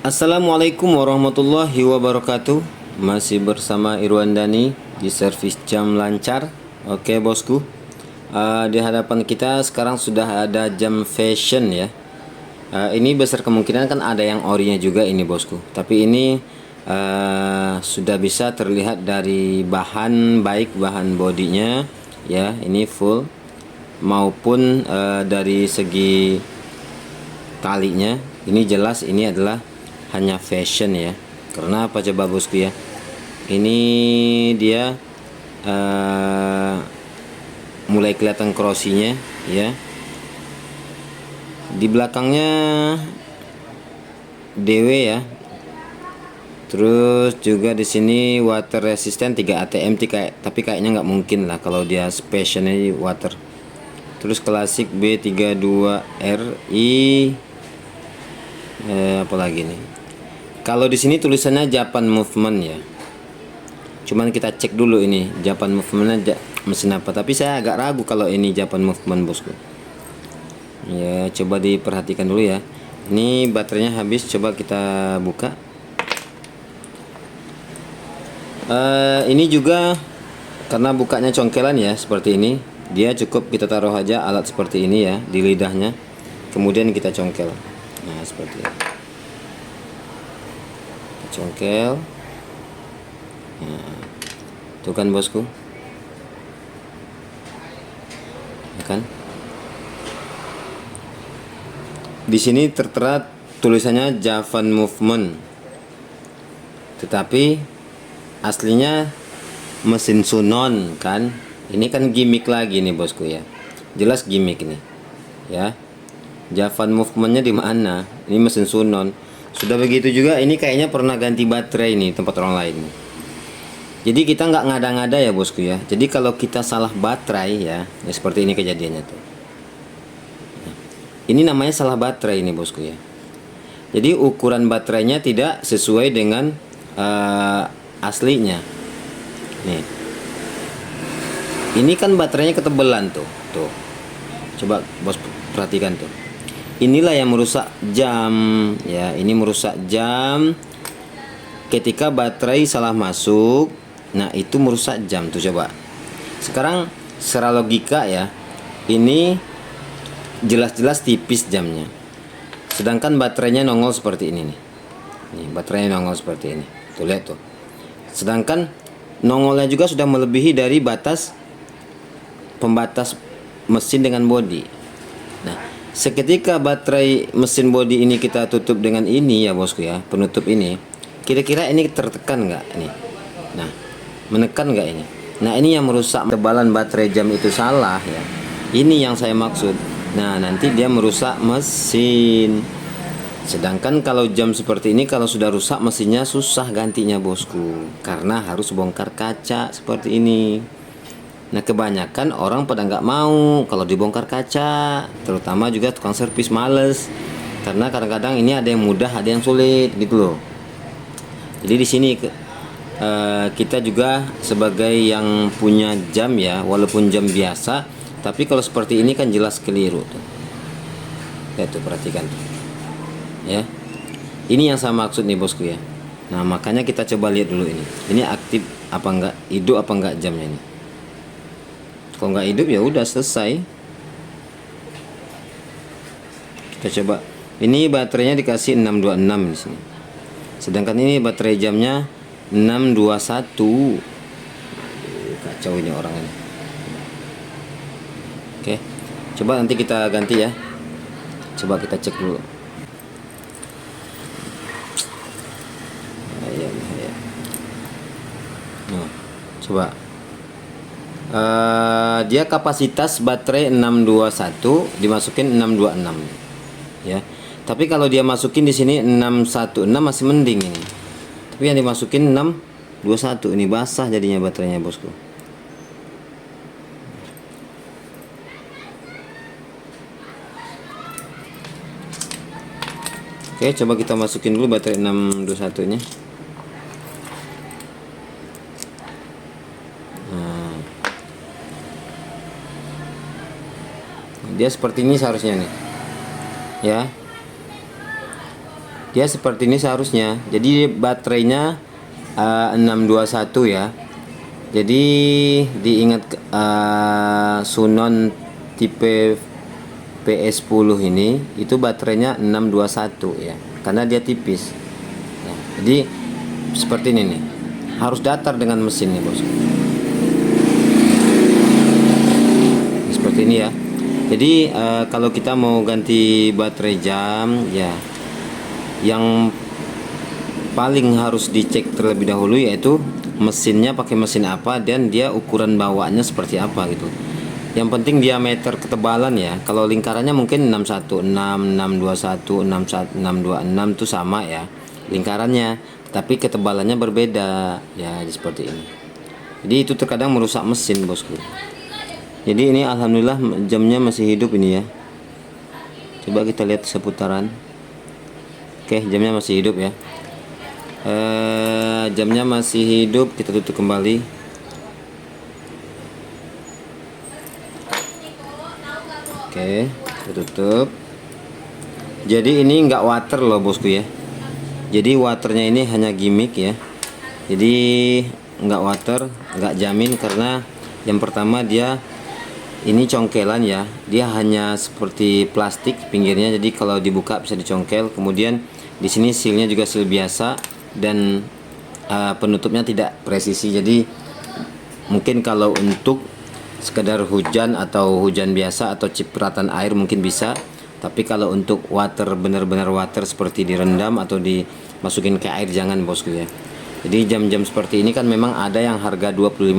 Assalamualaikum warahmatullahi wabarakatuh. Masih bersama Irwan Dani di servis jam lancar. Oke bosku, di hadapan kita sekarang sudah ada jam fashion ya. Ini besar kemungkinan kan ada yang orinya juga ini bosku. Tapi ini sudah bisa terlihat dari bahan, baik bahan bodinya ya, ini full, maupun dari segi talinya. Ini jelas ini adalah hanya fashion ya. Karena apa coba bosku ya, ini dia mulai kelihatan krosinya ya. Di belakangnya DW ya. Terus juga di sini water resistant 3 ATM tapi kayaknya nggak mungkin lah kalau dia specialnya water. Terus klasik B32RI, apa lagi nih? Kalau di sini tulisannya Japan Movement ya. Cuman kita cek dulu ini Japan Movementnya mesin apa. Tapi saya agak ragu kalau ini Japan Movement bosku. Ya coba diperhatikan dulu ya. Ini baterainya habis. Coba kita buka. Ini juga karena bukanya congkelan ya seperti ini. Dia cukup kita taruh aja alat seperti ini ya di lidahnya. Kemudian kita congkel. Nah seperti ini. Congkel. Nah, tuh kan bosku, ya kan? Di sini tertera tulisannya Japan Movement, tetapi aslinya mesin Sunon kan? Ini kan gimmick lagi nih bosku ya, jelas gimmick nih, ya. Japan Movementnya di mana? Ini mesin Sunon. Sudah begitu juga ini kayaknya pernah ganti baterai nih tempat orang lain. Jadi kita nggak ngada-ngada ya bosku ya. Jadi kalau kita salah baterai ya seperti ini kejadiannya tuh. Ini namanya salah baterai ini bosku ya. Jadi ukuran baterainya tidak sesuai dengan aslinya. Nih. Ini kan baterainya ketebalan tuh. Tuh. Coba bos perhatikan tuh. Inilah yang merusak jam ya. Ini merusak jam ketika baterai salah masuk. Nah itu merusak jam tuh coba. Sekarang secara logika ya, ini jelas-jelas tipis jamnya. Sedangkan baterainya nongol seperti ini nih. Nih baterainya nongol seperti ini. Tuh lihat tuh. Sedangkan nongolnya juga sudah melebihi dari batas pembatas mesin dengan bodi. Nah seketika baterai mesin bodi ini kita tutup dengan ini ya bosku ya, penutup ini, kira-kira ini tertekan nggak ini? Nah menekan nggak ini? Nah ini yang merusak. Ketebalan baterai jam itu salah ya, ini yang saya maksud. Nah nanti dia merusak mesin. Sedangkan kalau jam seperti ini kalau sudah rusak mesinnya susah gantinya bosku, karena harus bongkar kaca seperti ini. Nah kebanyakan orang pada nggak mau kalau dibongkar kaca, terutama juga tukang servis males, karena kadang-kadang ini ada yang mudah, ada yang sulit gitu loh. Jadi di sini kita juga sebagai yang punya jam ya, walaupun jam biasa, tapi kalau seperti ini kan jelas keliru tuh. Ya tuh perhatikan tuh. Ya, ini yang saya maksud nih bosku ya. Nah makanya kita coba lihat dulu ini. Ini aktif apa enggak, hidup apa enggak jamnya ini. Kalau nggak hidup ya udah selesai. Kita coba. Ini baterainya dikasih 626 di sini. Sedangkan ini baterai jamnya 621. Kacau ini orang ini. Oke. Coba nanti kita ganti ya. Coba kita cek dulu. Nah, coba. Dia kapasitas baterai 621, dimasukin 626 ya. Tapi kalau dia masukin di sini 616 masih mending ini. Tapi yang dimasukin 621 ini basah jadinya baterainya bosku. Oke, coba kita masukin dulu baterai 621 nya. Dia seperti ini seharusnya nih ya. dia seperti ini seharusnya. Jadi baterainya 621 ya. Jadi diingat Sunon tipe PS10 ini itu baterainya 621 ya, karena dia tipis ya. Jadi seperti ini nih, harus datar dengan mesin nih bos. Seperti ini ya. Jadi kalau kita mau ganti baterai jam ya, yang paling harus dicek terlebih dahulu yaitu mesinnya pakai mesin apa dan dia ukuran bawaannya seperti apa gitu. Yang penting diameter ketebalan ya. Kalau lingkarannya mungkin 616, 621, 626 itu sama ya lingkarannya, tapi ketebalannya berbeda ya, seperti ini. Jadi itu terkadang merusak mesin bosku. Jadi ini alhamdulillah jamnya masih hidup ini ya. Coba kita lihat seputaran. Oke, jamnya masih hidup ya. Jamnya masih hidup, kita tutup kembali. Oke, kita tutup. Jadi ini enggak water loh bosku ya. Jadi waternya ini hanya gimmick ya. Jadi enggak water, enggak jamin, karena yang pertama dia ini congkelan ya. Dia hanya seperti plastik pinggirnya, jadi kalau dibuka bisa dicongkel. Kemudian di sini sealnya juga seal biasa dan penutupnya tidak presisi. Jadi mungkin kalau untuk sekedar hujan atau hujan biasa atau cipratan air mungkin bisa, tapi kalau untuk water, benar-benar water seperti direndam atau dimasukin ke air jangan bosku ya. Jadi jam-jam seperti ini kan memang ada yang harga 25.000,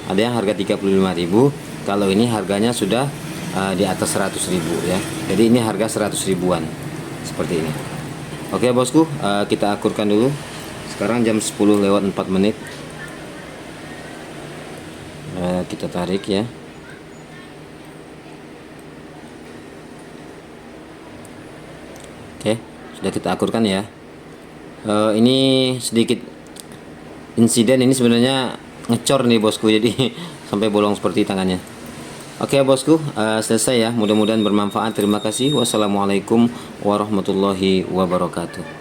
ada yang harga 35.000. Kalau ini harganya sudah di atas 100.000 ya. Jadi ini harga 100 ribuan seperti ini. Oke bosku, kita akurkan dulu. Sekarang jam 10:04. Kita tarik ya. Oke, sudah kita akurkan ya. Ini sedikit insiden, ini sebenarnya ngecor nih bosku, jadi sampai bolong seperti tangannya. Oke bosku, selesai ya. Mudah-mudahan bermanfaat. Terima kasih. Wassalamualaikum warahmatullahi wabarakatuh.